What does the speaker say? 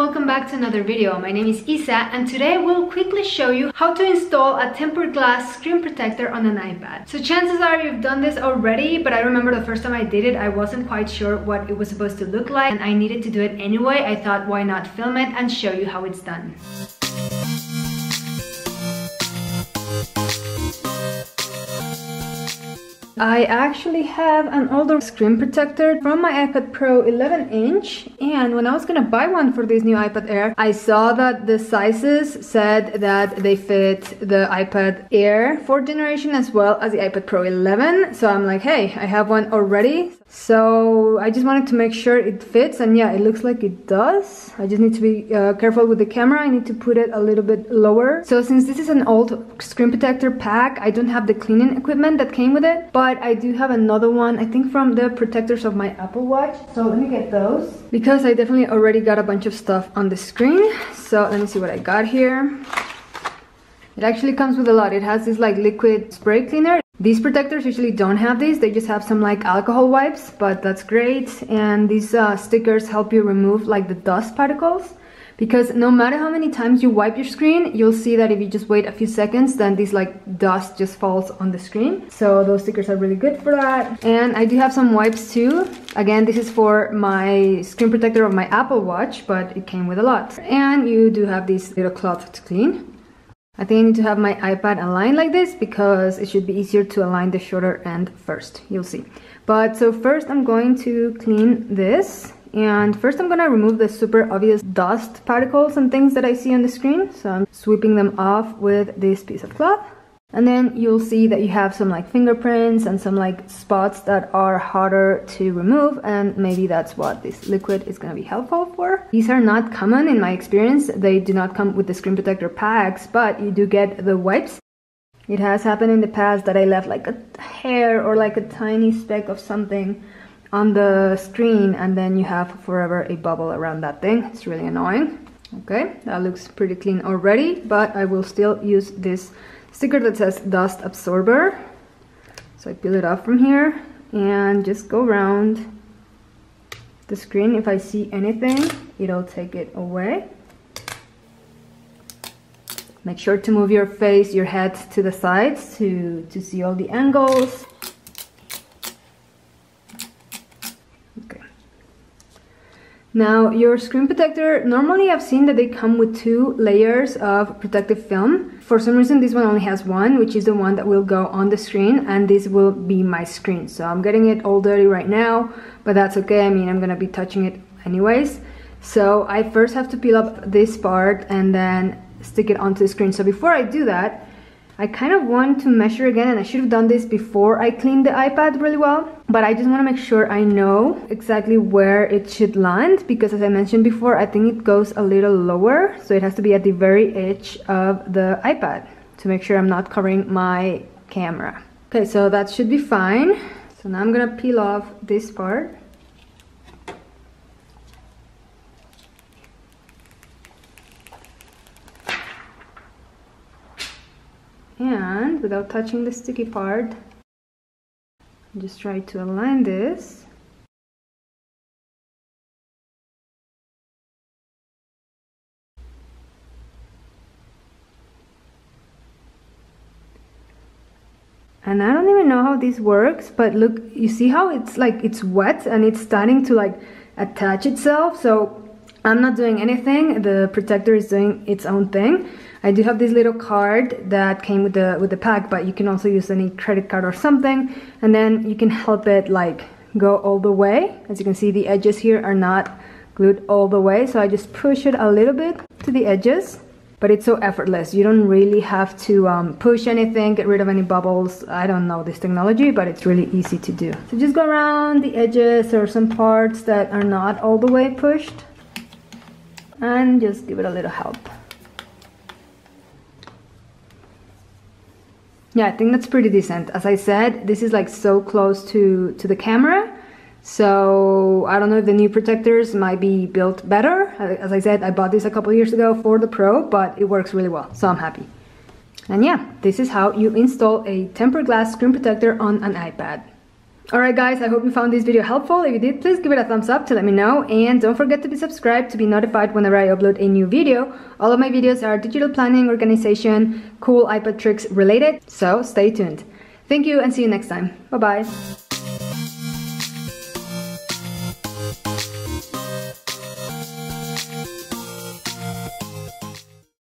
welcome back to another video. My name is Isa and today we'll quickly show you how to install a tempered glass screen protector on an iPad. So chances are you've done this already, but I remember the first time I did it, I wasn't quite sure what it was supposed to look like and I needed to do it anyway. I thought, why not film it and show you how it's done. I actually have an older screen protector from my iPad Pro 11-inch, and when I was gonna buy one for this new iPad Air, I saw that the sizes said that they fit the iPad Air 4th generation as well as the iPad Pro 11. So I'm like, hey, I have one already. So I just wanted to make sure it fits, and yeah, it looks like it does. I just need to be careful with the camera. I need to put it a little bit lower. So since this is an old screen protector pack, I don't have the cleaning equipment that came with it, but I do have another one, I think from the protectors of my Apple Watch. So let me get those, because I definitely already got a bunch of stuff on the screen. So let me see what I got here. It actually comes with a lot. It has this like liquid spray cleaner. These protectors usually don't have these, they just have some like alcohol wipes, but that's great. And these stickers help you remove like the dust particles, because no matter how many times you wipe your screen, you'll see that if you just wait a few seconds, then this like dust just falls on the screen. So those stickers are really good for that. And I do have some wipes too. Again, this is for my screen protector of my Apple Watch, but it came with a lot. And you do have this little cloth to clean. I think I need to have my iPad aligned like this because it should be easier to align the shorter end first. You'll see. But so first I'm going to clean this. And first I'm gonna remove the super obvious dust particles and things that I see on the screen. So I'm sweeping them off with this piece of cloth. And then you'll see that you have some like fingerprints and some like spots that are harder to remove, and maybe that's what this liquid is going to be helpful for. These are not common in my experience. They do not come with the screen protector packs, but you do get the wipes. It has happened in the past that I left like a hair or like a tiny speck of something on the screen, and then you have forever a bubble around that thing. It's really annoying. Okay, that looks pretty clean already, but I will still use this sticker that says dust absorber. So I peel it off from here and just go around the screen. If I see anything, it'll take it away. Make sure to move your face, your head to the sides to see all the angles. Now your screen protector, normally I've seen that they come with 2 layers of protective film. For some reason this one only has one, which is the one that will go on the screen, and this will be my screen. So I'm getting it all dirty right now, but that's okay. I mean, I'm gonna be touching it anyways. So I first have to peel up this part and then stick it onto the screen. So before I do that, I kind of want to measure again, and I should have done this before I cleaned the iPad really well, but I just want to make sure I know exactly where it should land, because as I mentioned before, I think it goes a little lower, so it has to be at the very edge of the iPad to make sure I'm not covering my camera. Okay, so that should be fine. So now I'm gonna peel off this part. And without touching the sticky part, just try to align this. And I don't even know how this works, but look, you see how it's like it's wet and it's starting to like attach itself. So I'm not doing anything, the protector is doing its own thing. I do have this little card that came with the pack, but you can also use any credit card or something, and then you can help it like go all the way. As you can see, the edges here are not glued all the way, so I just push it a little bit to the edges, but it's so effortless. You don't really have to push anything, get rid of any bubbles. I don't know this technology, but it's really easy to do. So just go around the edges or some parts that are not all the way pushed, and just give it a little help. Yeah, I think that's pretty decent. As I said, this is like so close to the camera, so I don't know if the new protectors might be built better. As I said, I bought this a couple years ago for the Pro, but it works really well, so I'm happy. And yeah, this is how you install a tempered glass screen protector on an iPad. Alright guys, I hope you found this video helpful. If you did, please give it a thumbs up to let me know, and don't forget to be subscribed to be notified whenever I upload a new video. All of my videos are digital planning, organization, cool iPad tricks related, so stay tuned. Thank you and see you next time. Bye bye.